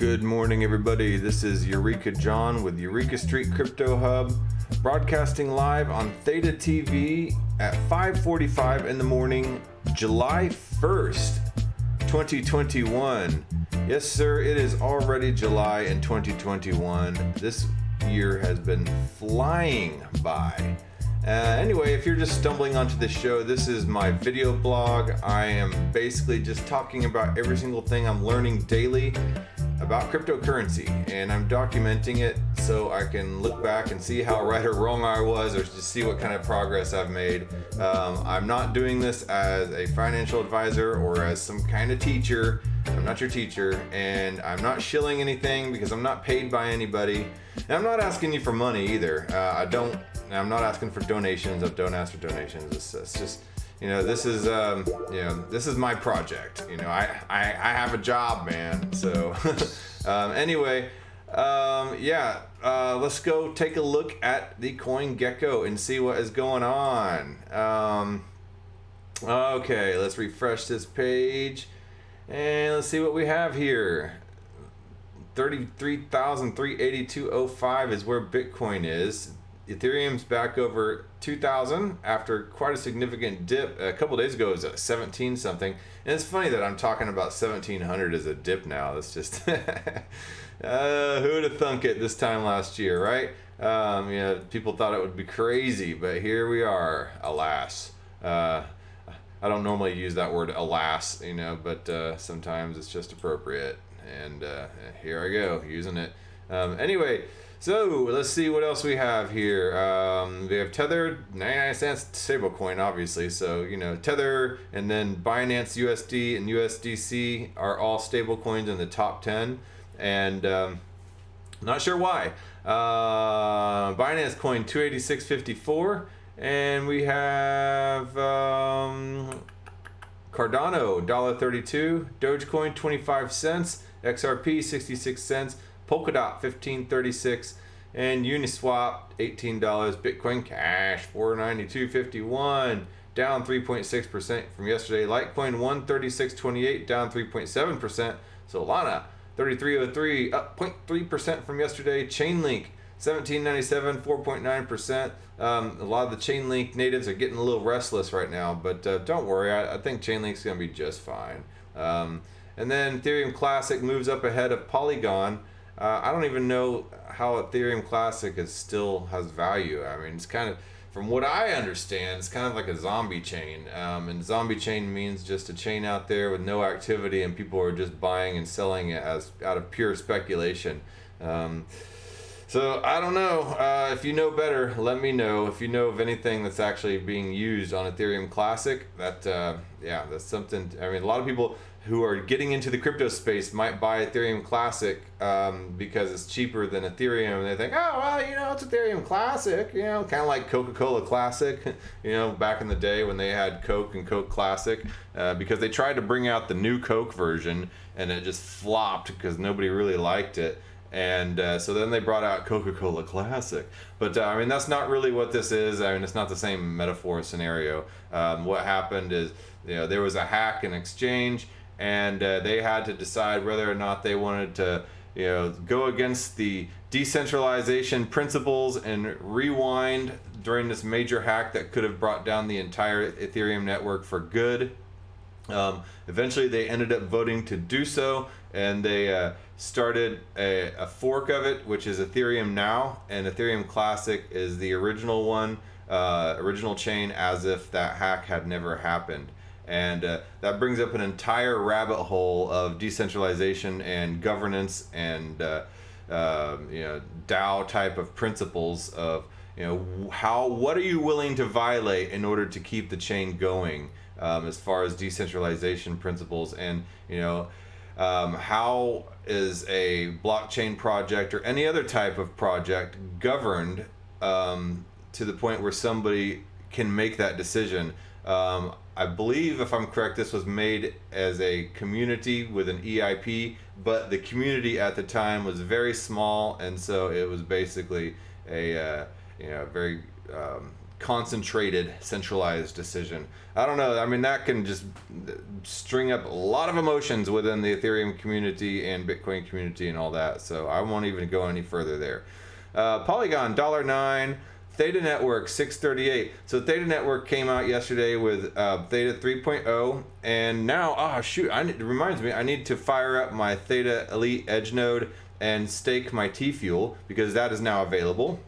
Good morning, everybody. This is Eureka John with Eureka Street Crypto Hub, broadcasting live on Theta TV at 5:45 in the morning, July 1st, 2021. Yes, sir, it is already July in 2021. This year has been flying by. Anyway, if you're just stumbling onto this show, this is my video blog. I am basically just talking about every single thing I'm learning daily about cryptocurrency, and I'm documenting it so I can look back and see how right or wrong I was, or just see what kind of progress I've made. I'm not doing this as a financial advisor or as some kind of teacher. I'm not your teacher, and I'm not shilling anything because I'm not paid by anybody. And I'm not asking you for money either. I'm not asking for donations. I don't ask for donations. It's just, this is, this is my project. I have a job, man. So, anyway, let's go take a look at the CoinGecko and see what is going on. Okay, let's refresh this page and let's see what we have here. 33,382.05 is where Bitcoin is. Ethereum's back over 2,000 after quite a significant dip. A couple days ago it was at 17 something. And it's funny that I'm talking about 1,700 as a dip now. That's just, who would have thunk it this time last year, right? People thought it would be crazy, but here we are, alas. I don't normally use that word alas, but sometimes it's just appropriate. And here I go, using it. Anyway, so let's see what else we have here. We have Tether, 99 cents stablecoin, obviously. So, Tether and then Binance USD and USDC are all stablecoins in the top 10. And not sure why. Binance coin 286.54. And we have Cardano, $1.32. Dogecoin, 25 cents. XRP, 66 cents. Polkadot, 15.36, and Uniswap, $18. Bitcoin Cash, 492.51, down 3.6% from yesterday. Litecoin, 136.28, down 3.7%. Solana, 33.03, up 0.3% from yesterday. Chainlink, 17.97, 4.9%. A lot of the Chainlink natives are getting a little restless right now, but don't worry, I think Chainlink's going to be just fine. And then Ethereum Classic moves up ahead of Polygon. I don't even know how Ethereum Classic still has value. I mean, it's kind of, from what I understand, it's kind of like a zombie chain. And zombie chain means just a chain out there with no activity, and people are just buying and selling it as out of pure speculation. So I don't know. If you know better, let me know. If you know of anything that's actually being used on Ethereum Classic, that's something. I mean, a lot of people who are getting into the crypto space might buy Ethereum Classic because it's cheaper than Ethereum, and they think, oh, well, it's Ethereum Classic, kind of like Coca-Cola Classic, back in the day when they had Coke and Coke Classic, because they tried to bring out the new Coke version, and it just flopped because nobody really liked it. And so then they brought out Coca-Cola Classic. But that's not really what this is. It's not the same metaphor scenario. What happened is, there was a hack in exchange, and they had to decide whether or not they wanted to, go against the decentralization principles and rewind during this major hack that could have brought down the entire Ethereum network for good. Eventually, they ended up voting to do so, and they started a fork of it, which is Ethereum Now, and Ethereum Classic is the original one, original chain, as if that hack had never happened. And that brings up an entire rabbit hole of decentralization and governance and DAO type of principles of what are you willing to violate in order to keep the chain going, as far as decentralization principles, and how is a blockchain project or any other type of project governed to the point where somebody can make that decision. I believe, if I'm correct, this was made as a community with an EIP, but the community at the time was very small, and so it was basically a very concentrated, centralized decision. I don't know. I mean, that can just string up a lot of emotions within the Ethereum community and Bitcoin community and all that. So I won't even go any further there. Polygon, $1.09. Theta Network, 638. So Theta Network came out yesterday with Theta 3.0, and now, oh shoot, it reminds me, I need to fire up my Theta Elite Edge node and stake my T-Fuel, because that is now available.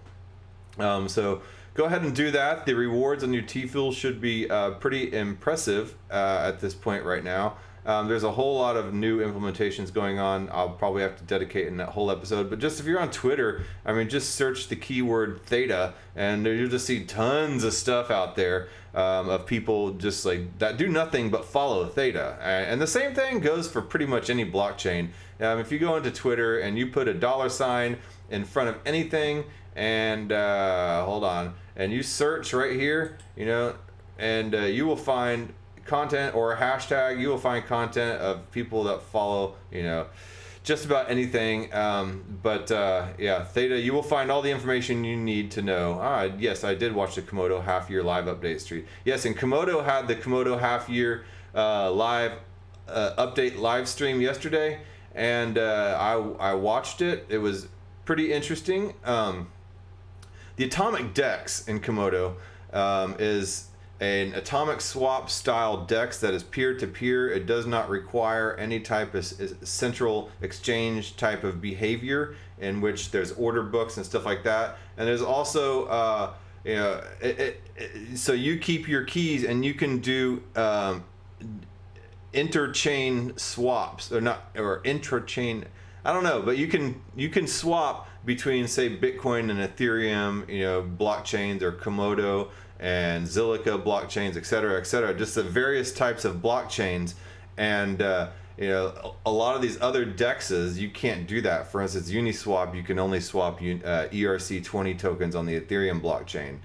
So go ahead and do that. The rewards on your T-Fuel should be pretty impressive at this point right now. There's a whole lot of new implementations going on. I'll probably have to dedicate in that whole episode. But just if you're on Twitter, I mean, just search the keyword Theta, and you'll just see tons of stuff out there of people just like that do nothing but follow Theta. And the same thing goes for pretty much any blockchain. If you go into Twitter and you put a $sign in front of anything, and hold on, and you search right here, you know, and you will find content or a hashtag. You will find content of people that follow, you know, just about anything. Yeah, Theta, you will find all the information you need to know. Yes, I did watch the Komodo half-year live update stream. Yes, and Komodo had the Komodo half-year live update live stream yesterday, and I watched it. It was pretty interesting. The atomic DEX in Komodo is an atomic swap style DEX that is peer-to-peer. It does not require any type of central exchange type of behavior in which there's order books and stuff like that. And there's also, you know, so you keep your keys and you can do interchain swaps, or intrachain. I don't know, but you can swap between, say, Bitcoin and Ethereum, you know, blockchains, or Komodo and Zilliqa blockchains, etc., etc. Just the various types of blockchains. And you know, a lot of these other DEXs, you can't do that. For instance, Uniswap, you can only swap ERC20 tokens on the Ethereum blockchain.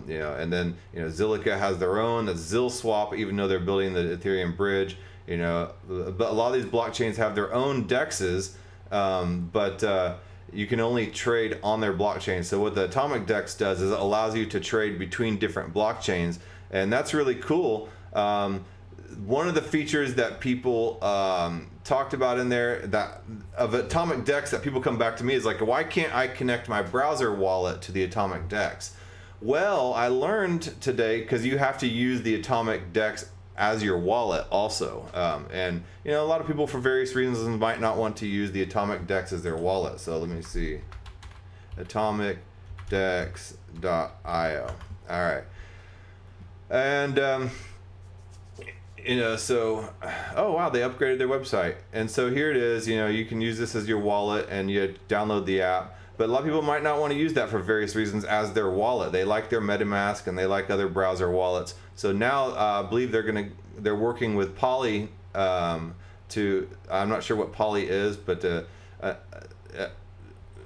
You know, and then, you know, Zilliqa has their own, that's ZilSwap, even though they're building the Ethereum bridge. You know, but a lot of these blockchains have their own DEXs, but you can only trade on their blockchain. So what the Atomic DEX does is it allows you to trade between different blockchains, and that's really cool. One of the features that people talked about in there that of Atomic DEX that people come back to me is like, why can't I connect my browser wallet to the Atomic DEX? Well, I learned today, because you have to use the Atomic DEX as your wallet also, and you know, a lot of people for various reasons might not want to use the Atomic DEX as their wallet. So let me see, atomicdex.io. all right, and you know, so, oh wow, they upgraded their website, and so here it is. You know, you can use this as your wallet, and you download the app. But a lot of people might not want to use that for various reasons as their wallet. They like their MetaMask and they like other browser wallets. So now I believe they're working with Poly to, I'm not sure what Poly is, but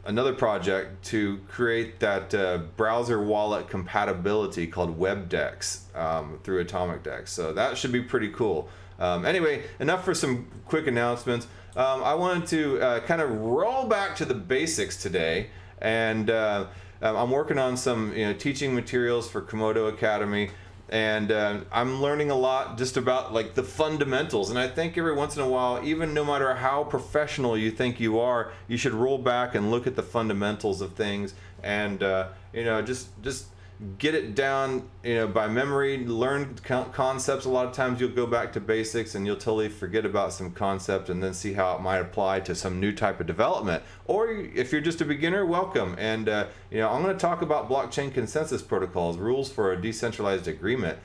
another project to create that browser wallet compatibility called WebDex through Atomic DEX. So that should be pretty cool. Anyway, enough for some quick announcements. I wanted to kind of roll back to the basics today, and I'm working on some, you know, teaching materials for Komodo Academy, and I'm learning a lot just about like the fundamentals. And I think every once in a while, even no matter how professional you think you are, you should roll back and look at the fundamentals of things, and you know, just get it down, you know, by memory. Learn concepts. A lot of times you'll go back to basics and you'll totally forget about some concept, and then see how it might apply to some new type of development. Or if you're just a beginner, welcome. And you know, I'm going to talk about blockchain consensus protocols, rules for a decentralized agreement.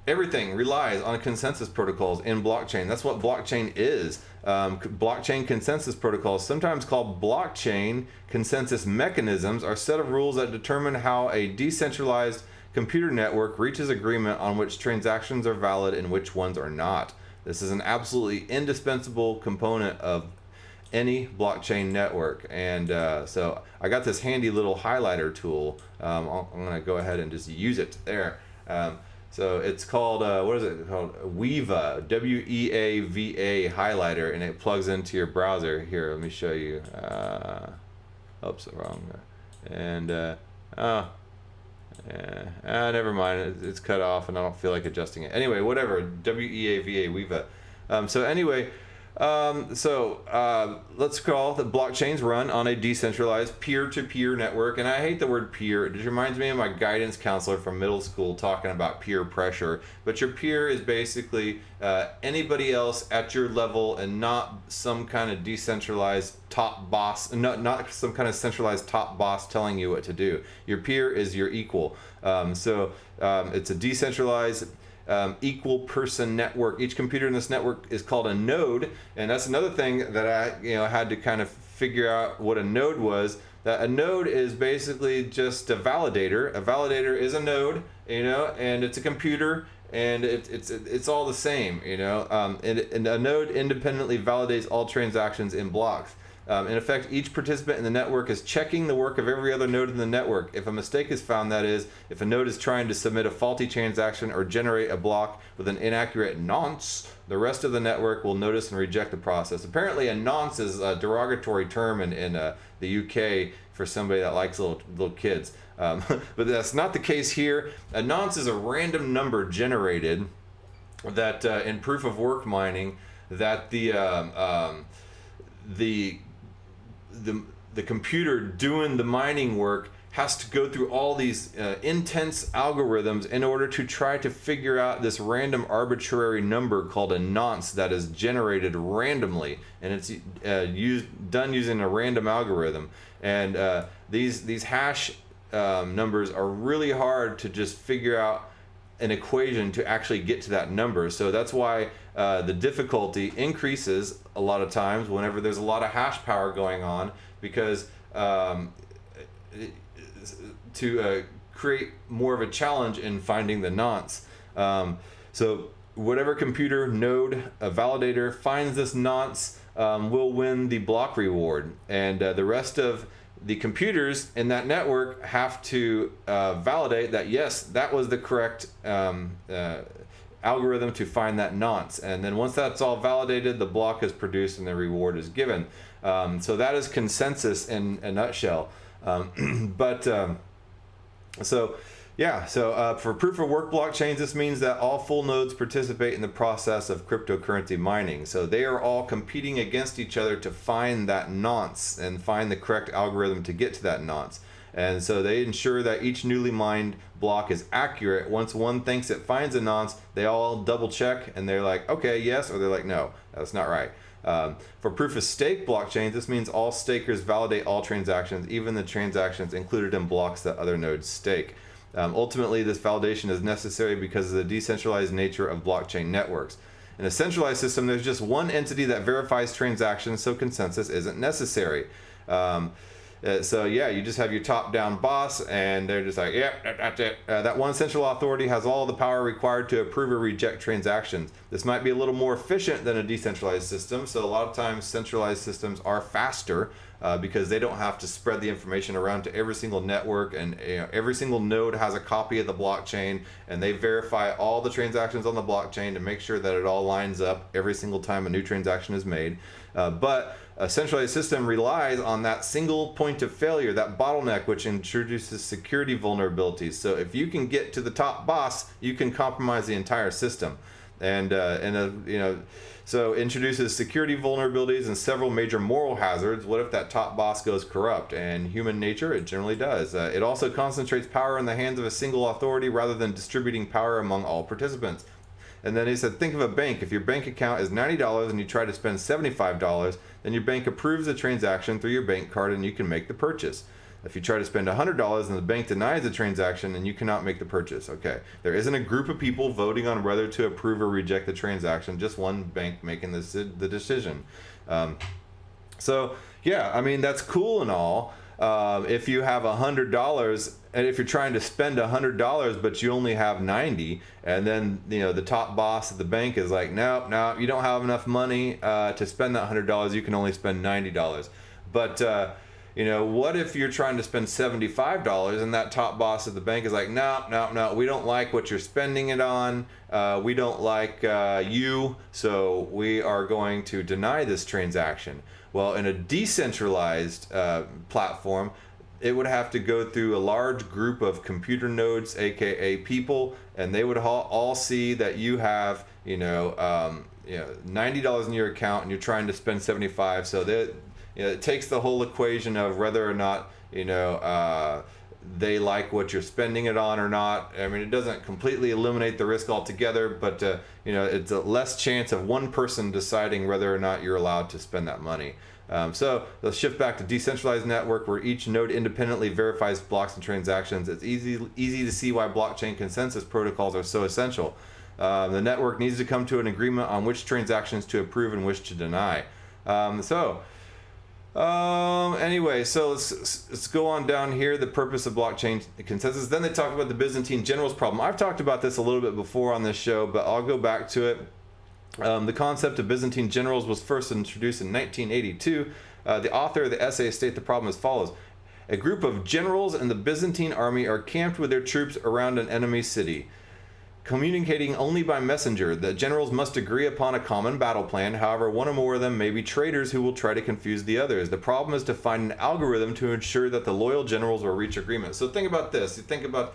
Everything relies on consensus protocols in blockchain. That's what blockchain is. Blockchain consensus protocols, sometimes called blockchain consensus mechanisms, are a set of rules that determine how a decentralized computer network reaches agreement on which transactions are valid and which ones are not. This is an absolutely indispensable component of any blockchain network. And so I got this handy little highlighter tool. I'm going to go ahead and just use it there. So it's called, what is it called? Weava, W-E-A-V-A highlighter, and it plugs into your browser. Here, let me show you. Oops, wrong. And never mind. It's cut off, and I don't feel like adjusting it. Anyway, whatever. WEAVA, WEVA. So anyway. Let's call the blockchains run on a decentralized peer-to-peer network. And I hate the word peer. It just reminds me of my guidance counselor from middle school talking about peer pressure. But your peer is basically anybody else at your level, and not some kind of decentralized top boss, not some kind of centralized top boss telling you what to do. Your peer is your equal. It's a decentralized equal person network. Each computer in this network is called a node, and that's another thing that I had to kind of figure out what a node was. That a node is basically just a validator. A validator is a node, and it's a computer, and it's all the same, and a node independently validates all transactions in blocks. In effect, each participant in the network is checking the work of every other node in the network. If a mistake is found, that is, if a node is trying to submit a faulty transaction or generate a block with an inaccurate nonce, the rest of the network will notice and reject the process. Apparently, a nonce is a derogatory term in the UK for somebody that likes little kids. But that's not the case here. A nonce is a random number generated that in proof of work mining, that the computer doing the mining work has to go through all these intense algorithms in order to try to figure out this random arbitrary number called a nonce that is generated randomly, and it's done using a random algorithm. And these hash numbers are really hard to just figure out an equation to actually get to that number. So that's why the difficulty increases a lot of times whenever there's a lot of hash power going on, because to create more of a challenge in finding the nonce. So whatever computer node, a validator, finds this nonce will win the block reward, and the rest of the computers in that network have to validate that yes, that was the correct algorithm to find that nonce. And then once that's all validated, the block is produced and the reward is given. So that is consensus in a nutshell. For proof of work blockchains, this means that all full nodes participate in the process of cryptocurrency mining. So they are all competing against each other to find that nonce and find the correct algorithm to get to that nonce. And so they ensure that each newly mined block is accurate. Once one thinks it finds a nonce, they all double check and they're like, okay, yes, or they're like, no, that's not right. For proof of stake blockchains, this means all stakers validate all transactions, even the transactions included in blocks that other nodes stake. Ultimately, this validation is necessary because of the decentralized nature of blockchain networks. In a centralized system, there's just one entity that verifies transactions, so consensus isn't necessary. You just have your top-down boss, and they're just like, that's it. That one central authority has all the power required to approve or reject transactions. This might be a little more efficient than a decentralized system, so a lot of times centralized systems are faster because they don't have to spread the information around to every single network, and every single node has a copy of the blockchain, and they verify all the transactions on the blockchain to make sure that it all lines up every single time a new transaction is made. But a centralized system relies on that single point of failure, that bottleneck, which introduces security vulnerabilities. So if you can get to the top boss, you can compromise the entire system. So introduces security vulnerabilities and several major moral hazards. What if that top boss goes corrupt? And human nature, it generally does. It also concentrates power in the hands of a single authority rather than distributing power among all participants. And then he said, think of a bank. If your bank account is $90 and you try to spend $75, then your bank approves the transaction through your bank card and you can make the purchase. If you try to spend $100 and the bank denies the transaction, and you cannot make the purchase. Okay, there isn't a group of people voting on whether to approve or reject the transaction, just one bank making the decision. That's cool and all. If you have $100 and if you're trying to spend $100 but you only have 90, and then the top boss at the bank is like, no, you don't have enough money to spend that $100. You can only spend $90. But what if you're trying to spend $75 and that top boss at the bank is like, no, we don't like what you're spending it on. We don't like you, so we are going to deny this transaction. Well, in a decentralized platform, it would have to go through a large group of computer nodes, aka people, and they would all see that you have, $90 in your account and you're trying to spend 75. So that it takes the whole equation of whether or not they like what you're spending it on or not. I mean, it doesn't completely eliminate the risk altogether, but it's a less chance of one person deciding whether or not you're allowed to spend that money. So let's shift back to decentralized network, where each node independently verifies blocks and transactions. It's easy to see why blockchain consensus protocols are so essential. The network needs to come to an agreement on which transactions to approve and which to deny. Anyway, so let's go on down here. The purpose of blockchain consensus. Then they talk about the Byzantine generals problem. I've talked about this a little bit before on this show, but I'll go back to it. The concept of Byzantine generals was first introduced in 1982. The author of the essay states the problem as follows. A group of generals in the Byzantine army are camped with their troops around an enemy city. Communicating only by messenger, the generals must agree upon a common battle plan. However, one or more of them may be traitors who will try to confuse the others. The problem is to find an algorithm to ensure that the loyal generals will reach agreement. So think about this. You think about,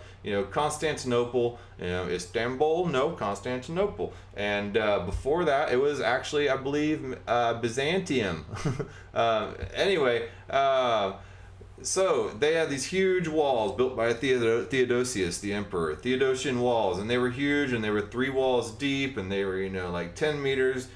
Constantinople, Istanbul, no, Constantinople. And before that, it was actually, I believe, Byzantium. So they had these huge walls built by Theodosius, the emperor, Theodosian walls, and they were huge, and they were 3 walls deep, and they were, like 10 meters,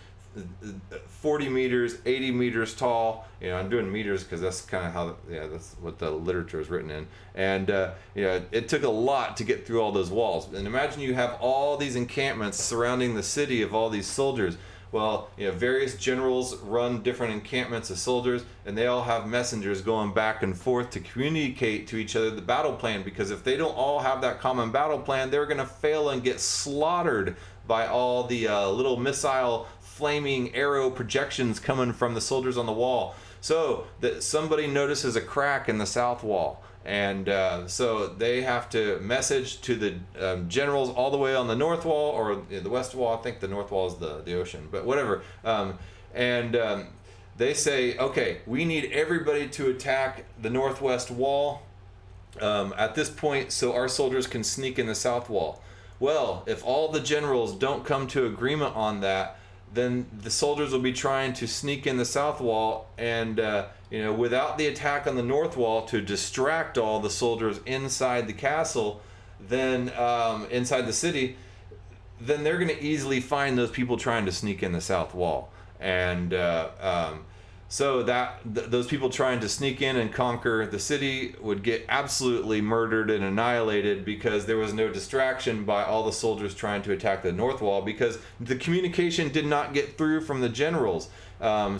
40 meters, 80 meters tall. I'm doing meters because that's kind of that's what the literature is written in. And, it took a lot to get through all those walls. And imagine you have all these encampments surrounding the city of all these soldiers. Well, various generals run different encampments of soldiers, and they all have messengers going back and forth to communicate to each other the battle plan, because if they don't all have that common battle plan, they're going to fail and get slaughtered by all the little missile flaming arrow projections coming from the soldiers on the wall. So that somebody notices a crack in the south wall. And so they have to message to the generals all the way on the north wall or the west wall. I think the north wall is the ocean, but whatever. They say, okay, we need everybody to attack the northwest wall at this point so our soldiers can sneak in the south wall. Well, if all the generals don't come to agreement on that, then the soldiers will be trying to sneak in the south wall, and without the attack on the north wall to distract all the soldiers inside the castle, then inside the city, then they're going to easily find those people trying to sneak in the south wall. And so those people trying to sneak in and conquer the city would get absolutely murdered and annihilated, because there was no distraction by all the soldiers trying to attack the north wall, because the communication did not get through from the generals. In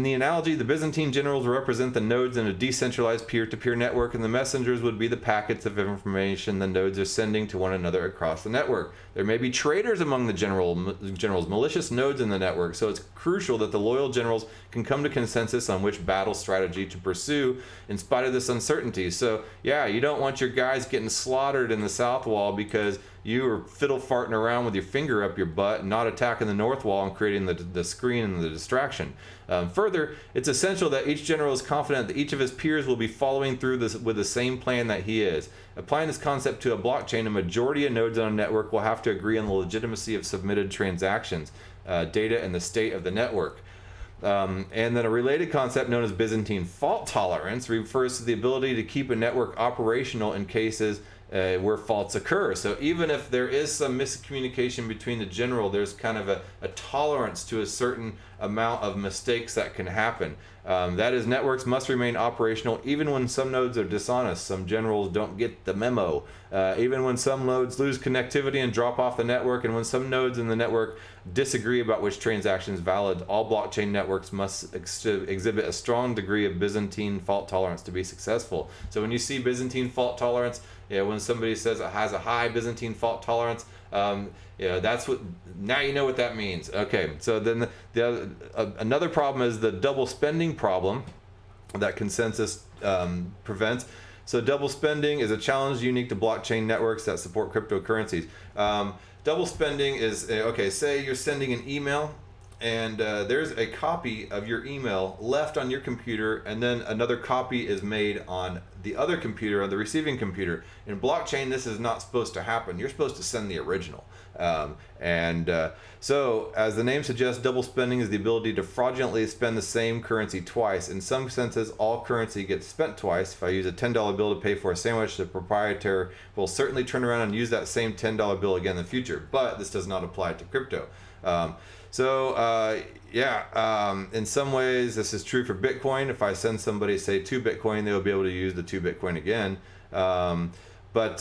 the analogy, the Byzantine generals represent the nodes in a decentralized peer-to-peer network, and the messengers would be the packets of information the nodes are sending to one another across the network. There may be traitors among the generals, malicious nodes in the network, so it's crucial that the loyal generals can come to consensus on which battle strategy to pursue in spite of this uncertainty. So, you don't want your guys getting slaughtered in the south wall because you were fiddle farting around with your finger up your butt and not attacking the north wall and creating the screen and the distraction. Further, it's essential that each general is confident that each of his peers will be following through this with the same plan that he is. Applying this concept to a blockchain, a majority of nodes on a network will have to agree on the legitimacy of submitted transactions, data, and the state of the network. And then a related concept known as Byzantine fault tolerance refers to the ability to keep a network operational in cases where faults occur. So even if there is some miscommunication between the general, there's kind of a tolerance to a certain amount of mistakes that can happen. That is, networks must remain operational even when some nodes are dishonest. Some generals don't get the memo. Even when some nodes lose connectivity and drop off the network, and when some nodes in the network disagree about which transaction is valid, all blockchain networks must exhibit a strong degree of Byzantine fault tolerance to be successful. So when you see Byzantine fault tolerance, when somebody says it has a high Byzantine fault tolerance, that's what. Now you know what that means. Okay, so then another problem is the double spending problem. that consensus prevents. So double spending is a challenge unique to blockchain networks that support cryptocurrencies. Double spending is, okay, say you're sending an email and there's a copy of your email left on your computer, and then another copy is made on the other computer, on the receiving computer. In blockchain, this is not supposed to happen. You're supposed to send the original. So, as the name suggests, double spending is the ability to fraudulently spend the same currency twice. In some senses, all currency gets spent twice. If I use a $10 bill to pay for a sandwich, the proprietor will certainly turn around and use that same $10 bill again in the future. But this does not apply to crypto. In some ways, this is true for Bitcoin. If I send somebody, say, 2 Bitcoin, they will be able to use the 2 Bitcoin again. But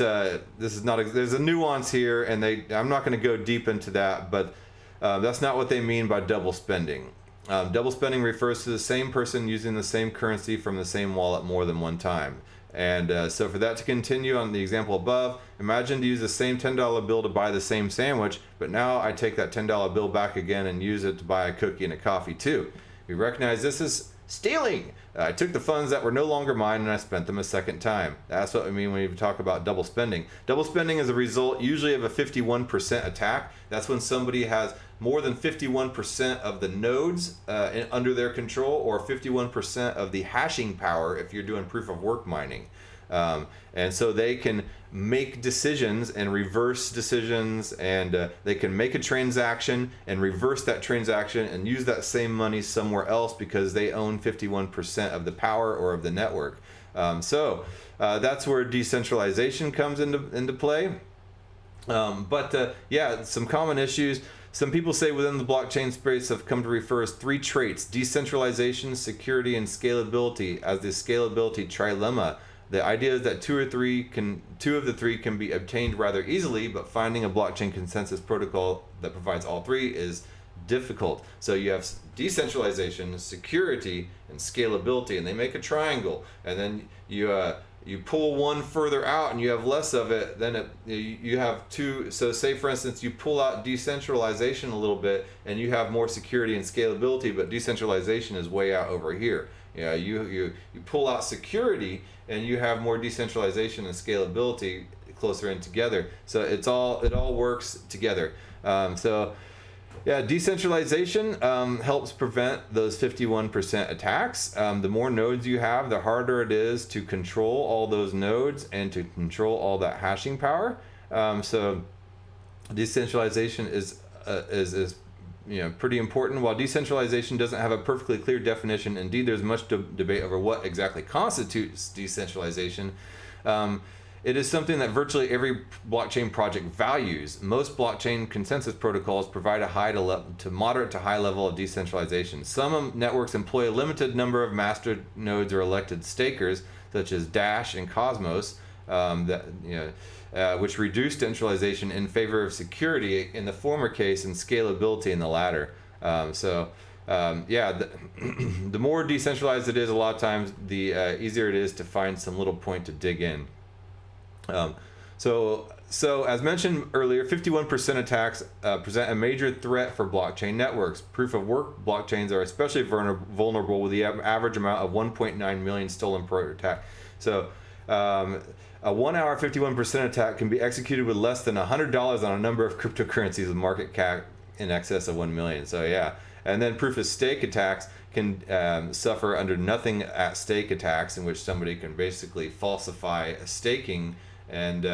this is not. There's a nuance here, and I'm not going to go deep into that. But that's not what they mean by double spending. Double spending refers to the same person using the same currency from the same wallet more than one time. And so for that to continue on the example above, imagine to use the same $10 bill to buy the same sandwich, but now I take that $10 bill back again and use it to buy a cookie and a coffee too. We recognize this is stealing. I took the funds that were no longer mine and I spent them a second time. That's what I mean when we talk about double spending. Double spending is a result usually of a 51% attack. That's when somebody has more than 51% of the nodes under their control, or 51% of the hashing power if you're doing proof of work mining. And so they can make decisions and reverse decisions, and they can make a transaction and reverse that transaction and use that same money somewhere else because they own 51% of the power or of the network. That's where decentralization comes into play. Some common issues. Some people say within the blockchain space have come to refer as 3 traits: decentralization, security, and scalability as the scalability trilemma. The idea is that two of the three can be obtained rather easily, but finding a blockchain consensus protocol that provides all 3 is difficult. So you have decentralization, security, and scalability, and they make a triangle. And then you pull one further out and you have less of it, then you have 2. So say for instance you pull out decentralization a little bit and you have more security and scalability, but decentralization is way out over here. You pull out security and you have more decentralization and scalability closer in together. So it all works together. Decentralization helps prevent those 51% attacks. The more nodes you have, the harder it is to control all those nodes and to control all that hashing power. So decentralization is pretty important. While decentralization doesn't have a perfectly clear definition, indeed there's much debate over what exactly constitutes decentralization. It is something that virtually every blockchain project values. Most blockchain consensus protocols provide a to moderate to high level of decentralization. Some networks employ a limited number of master nodes or elected stakers, such as Dash and Cosmos, which reduce centralization in favor of security in the former case and scalability in the latter. The more decentralized it is, a lot of times, the easier it is to find some little point to dig in. So as mentioned earlier, 51% attacks present a major threat for blockchain networks. Proof of work blockchains are especially vulnerable with the average amount of 1.9 million stolen per attack. So a 1 hour 51% attack can be executed with less than $100 on a number of cryptocurrencies with market cap in excess of 1 million. So yeah, and then proof of stake attacks can suffer under nothing at stake attacks, in which somebody can basically falsify a staking and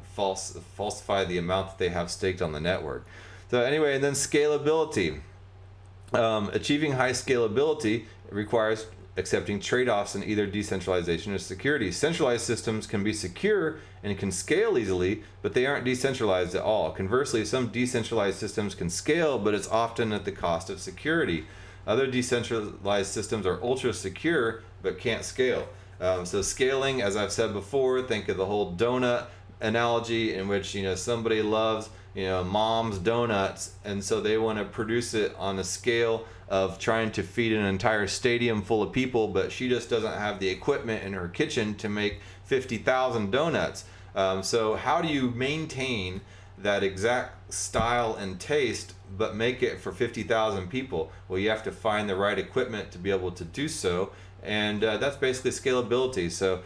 falsify the amount that they have staked on the network. So anyway, and then scalability. Achieving high scalability requires accepting trade-offs in either decentralization or security. Centralized systems can be secure and can scale easily, but they aren't decentralized at all. Conversely, some decentralized systems can scale, but it's often at the cost of security. Other decentralized systems are ultra secure but can't scale. So scaling, as I've said before, think of the whole donut analogy, in which somebody loves mom's donuts, and so they want to produce it on a scale of trying to feed an entire stadium full of people, but she just doesn't have the equipment in her kitchen to make 50,000 donuts. So how do you maintain that exact style and taste, but make it for 50,000 people. Well, you have to find the right equipment to be able to do so, and that's basically scalability. So,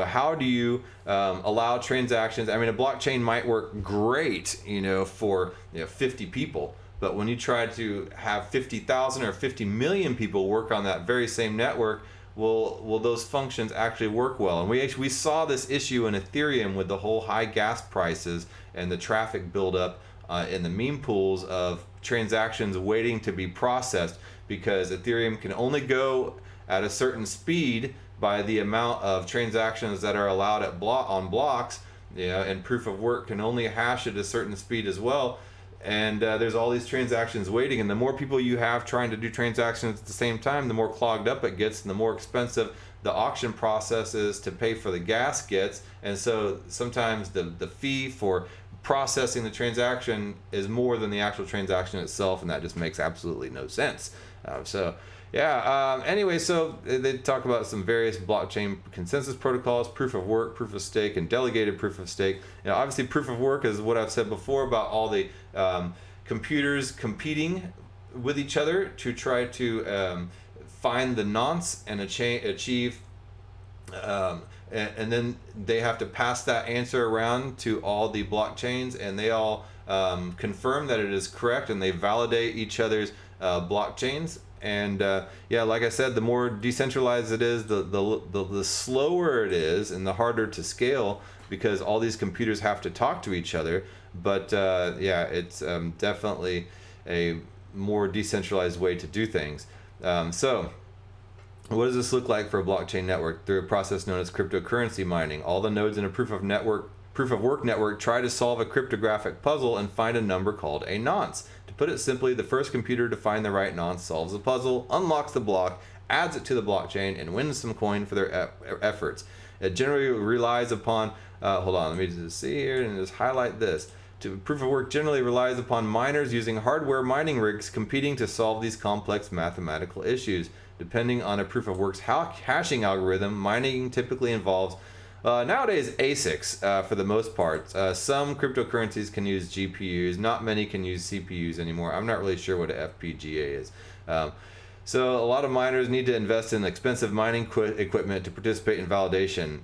how do you allow transactions? I mean, a blockchain might work great, for 50 people, but when you try to have 50,000 or 50 million people work on that very same network, will those functions actually work well? And we saw this issue in Ethereum with the whole high gas prices and the traffic buildup in the meme pools of transactions waiting to be processed, because Ethereum can only go at a certain speed by the amount of transactions that are allowed on blocks, and proof of work can only hash at a certain speed as well. And there's all these transactions waiting, and the more people you have trying to do transactions at the same time, the more clogged up it gets, and the more expensive the auction process is to pay for the gas gets. And so sometimes the fee for processing the transaction is more than the actual transaction itself, and that just makes absolutely no sense. Anyway, so they talk about some various blockchain consensus protocols: proof of work, proof of stake, and delegated proof of stake. Obviously, proof of work is what I've said before about all the computers competing with each other to try to find the nonce and achieve, and then they have to pass that answer around to all the blockchains, and they all confirm that it is correct, and they validate each other's blockchains. And like I said, the more decentralized it is, the slower it is and the harder to scale, because all these computers have to talk to each other. But it's definitely a more decentralized way to do things. So what does this look like for a blockchain network? Through a process known as cryptocurrency mining, all the nodes in a proof of work network try to solve a cryptographic puzzle and find a number called a nonce. To put it simply, the first computer to find the right nonce solves the puzzle, unlocks the block, adds it to the blockchain, and wins some coin for their efforts. It generally relies upon, hold on, let me just see here and just highlight this. Proof of work generally relies upon miners using hardware mining rigs competing to solve these complex mathematical issues. Depending on a proof of work's hashing algorithm, mining typically involves nowadays ASICs for the most part. Some cryptocurrencies can use GPUs. Not many can use CPUs anymore. I'm not really sure what an FPGA is. So a lot of miners need to invest in expensive mining equipment to participate in validation.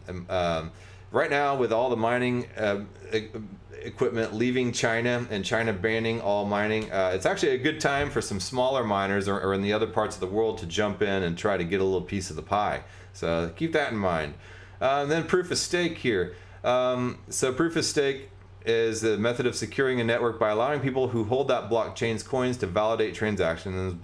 Right now, with all the mining equipment leaving China and China banning all mining, it's actually a good time for some smaller miners or in the other parts of the world to jump in and try to get a little piece of the pie. So keep that in mind. And then proof of stake here. So proof of stake is the method of securing a network by allowing people who hold that blockchain's coins to validate transactions in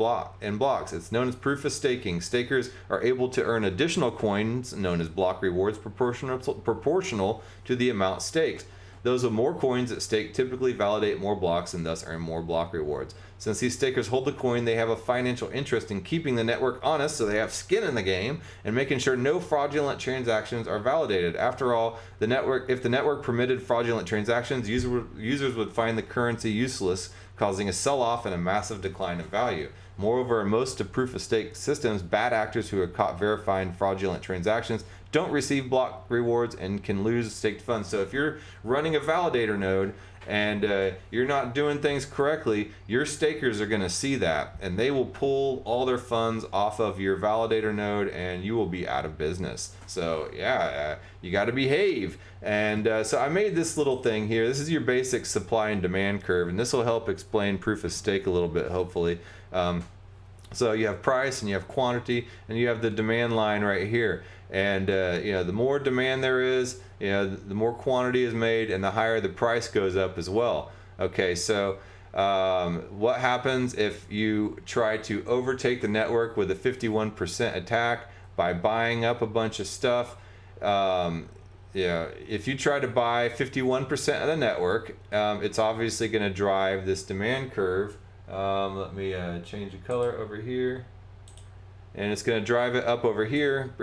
blocks. It's known as proof of staking. Stakers are able to earn additional coins known as block rewards proportional to the amount staked. Those with more coins at stake typically validate more blocks and thus earn more block rewards. Since these stakers hold the coin, they have a financial interest in keeping the network honest, so they have skin in the game and making sure no fraudulent transactions are validated. After all, if the network permitted fraudulent transactions, users would find the currency useless, causing a sell-off and a massive decline in value. Moreover, in most of proof-of-stake systems, bad actors who are caught verifying fraudulent transactions don't receive block rewards and can lose staked funds. So if you're running a validator node and you're not doing things correctly, your stakers are going to see that, and they will pull all their funds off of your validator node, and you will be out of business. So you got to behave. And so I made this little thing here. This is your basic supply and demand curve, and this will help explain proof of stake a little bit, hopefully. So you have price and you have quantity, and you have the demand line right here. And the more demand there is, the more quantity is made, and the higher the price goes up as well. Okay, so what happens if you try to overtake the network with a 51% attack by buying up a bunch of stuff? If you try to buy 51% of the network, it's obviously going to drive this demand curve. Let me change the color over here, and it's going to drive it up over here.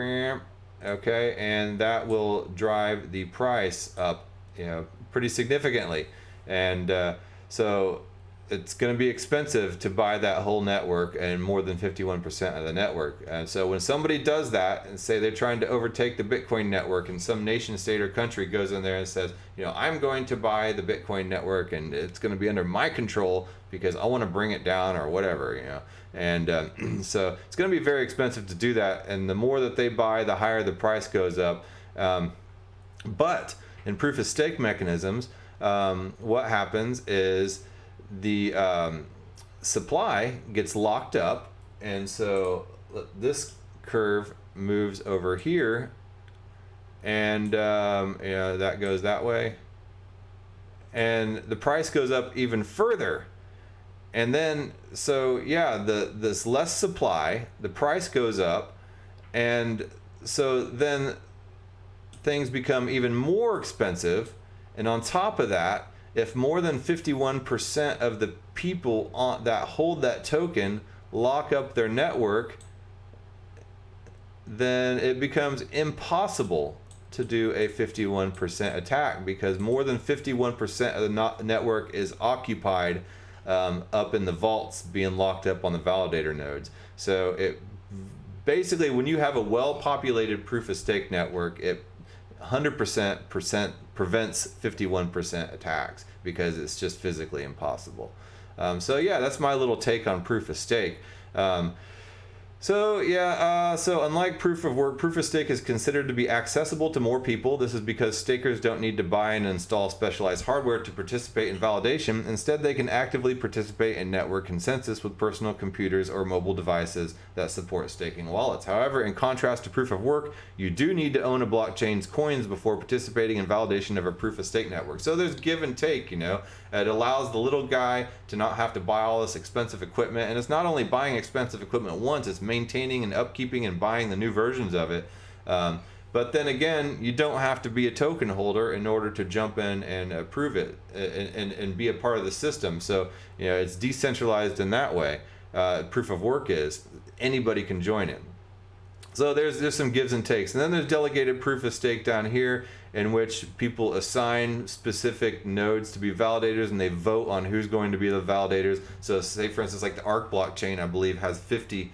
Okay, and that will drive the price up, pretty significantly. And so it's going to be expensive to buy that whole network and more than 51% of the network. And so when somebody does that and say they're trying to overtake the Bitcoin network, and some nation, state, or country goes in there and says, I'm going to buy the Bitcoin network and it's going to be under my control because I want to bring it down or whatever, And so it's going to be very expensive to do that. And the more that they buy, the higher the price goes up. But in proof of stake mechanisms, what happens is the supply gets locked up, and so this curve moves over here, and that goes that way, and the price goes up even further. And then this less supply, the price goes up, and so then things become even more expensive. And on top of that, if more than 51% of the people that hold that token lock up their network, then it becomes impossible to do a 51% attack, because more than 51% of the network is occupied up in the vaults, being locked up on the validator nodes. So it basically, when you have a well-populated proof of stake network, it 100% prevents 51% attacks, because it's just physically impossible. So that's my little take on proof of stake. So unlike proof of work, proof of stake is considered to be accessible to more people. This is because stakers don't need to buy and install specialized hardware to participate in validation. Instead, they can actively participate in network consensus with personal computers or mobile devices that support staking wallets. However, in contrast to proof of work, you do need to own a blockchain's coins before participating in validation of a proof of stake network. So there's give and take, It allows the little guy to not have to buy all this expensive equipment. And it's not only buying expensive equipment once, it's maintaining and upkeeping and buying the new versions of it. But then again, you don't have to be a token holder in order to jump in and approve it and be a part of the system. So, it's decentralized in that way. Proof of work is. Anybody can join it. So there's some gives and takes. And then there's delegated proof of stake down here, in which people assign specific nodes to be validators, and they vote on who's going to be the validators. So say, for instance, like the ARC blockchain, I believe, has 50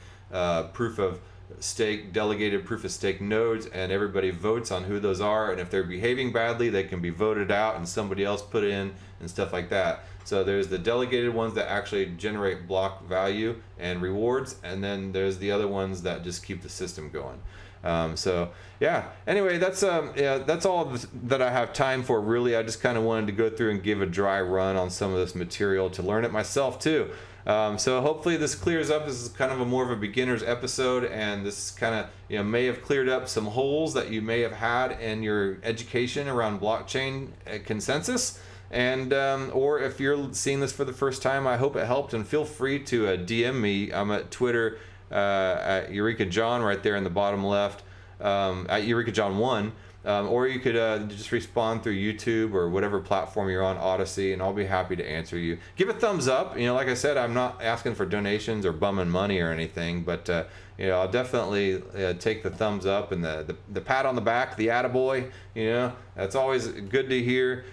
proof of stake, delegated proof of stake nodes, and everybody votes on who those are. And if they're behaving badly, they can be voted out and somebody else put in and stuff like that. So there's the delegated ones that actually generate block value and rewards, and then there's the other ones that just keep the system going. Anyway, that's all that I have time for, really. I just kind of wanted to go through and give a dry run on some of this material to learn it myself too. So hopefully this clears up. This is kind of more of a beginner's episode, and this kind of may have cleared up some holes that you may have had in your education around blockchain consensus. And or if you're seeing this for the first time, I hope it helped, and feel free to DM me. I'm at Twitter at Eureka John, right there in the bottom left, at Eureka John 1. Or you could just respond through YouTube or whatever platform you're on, Odyssey, and I'll be happy to answer you. Give a thumbs up. Like I said, I'm not asking for donations or bumming money or anything, but I'll definitely take the thumbs up and the pat on the back, the attaboy. That's always good to hear.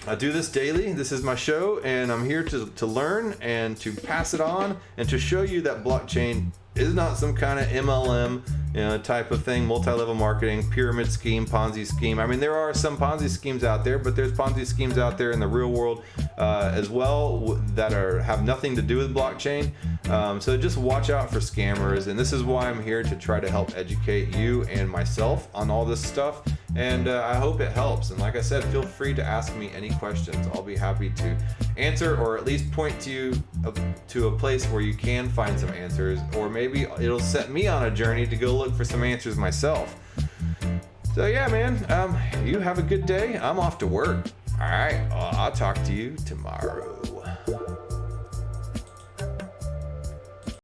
I do this daily. This is my show, and I'm here to learn and to pass it on and to show you that blockchain is not some kind of MLM type of thing, multi-level marketing, pyramid scheme, Ponzi scheme. I mean, there are some Ponzi schemes out there, but there's Ponzi schemes out there in the real world as well that have nothing to do with blockchain. So just watch out for scammers, and this is why I'm here, to try to help educate you and myself on all this stuff. And I hope it helps. And like I said, feel free to ask me any questions. I'll be happy to answer, or at least point to you to a place where you can find some answers, or maybe it'll set me on a journey to go look for some answers myself. So yeah, man, you have a good day. I'm off to work. All right, I'll talk to you tomorrow.